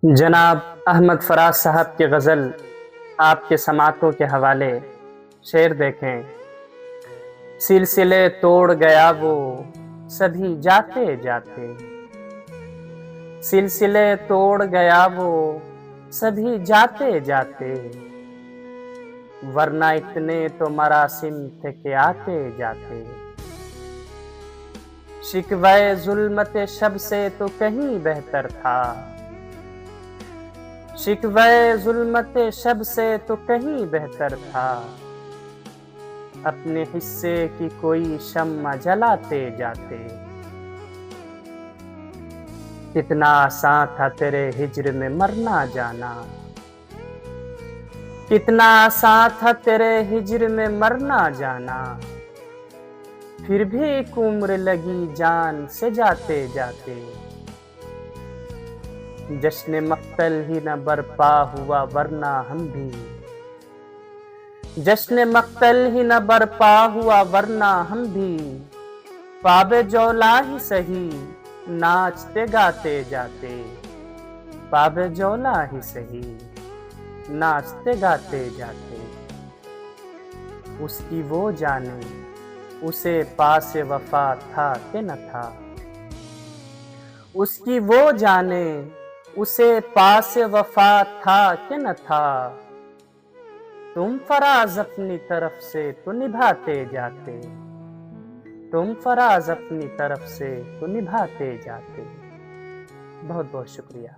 जनाब अहमद फराज साहब की गज़ल आपके समातों के हवाले। शेर देखें। सिलसिले तोड़ गया वो सभी जाते जाते, सिलसिले तोड़ गया वो सभी जाते जाते, वरना इतने तो मरासिम थे के आते जाते। शिकवे जुल्मत शब से तो कहीं बेहतर था, शिकवे जुल्मत शब से तो कहीं बेहतर था, अपने हिस्से की कोई शम्मा जलाते जाते। कितना आसान था तेरे हिज्र में मरना जाना, कितना आसान था तेरे हिज्र में मरना जाना, फिर भी एक उम्र लगी जान से जाते जाते। जश्न मक्तल ही न बरपा हुआ वरना हम भी, जश्न मक्तल ही न बरपा हुआ वरना हम भी, पाबे जौला ही सही नाचते गाते जाते, पाबे जौला ही सही नाचते गाते जाते। उसकी वो जाने उसे पास वफा था कि न था, उसकी वो जाने उसे पास वफा था कि न था। तुम फराज अपनी तरफ से तो निभाते जाते, तुम फराज अपनी तरफ से तो निभाते जाते। बहुत बहुत शुक्रिया।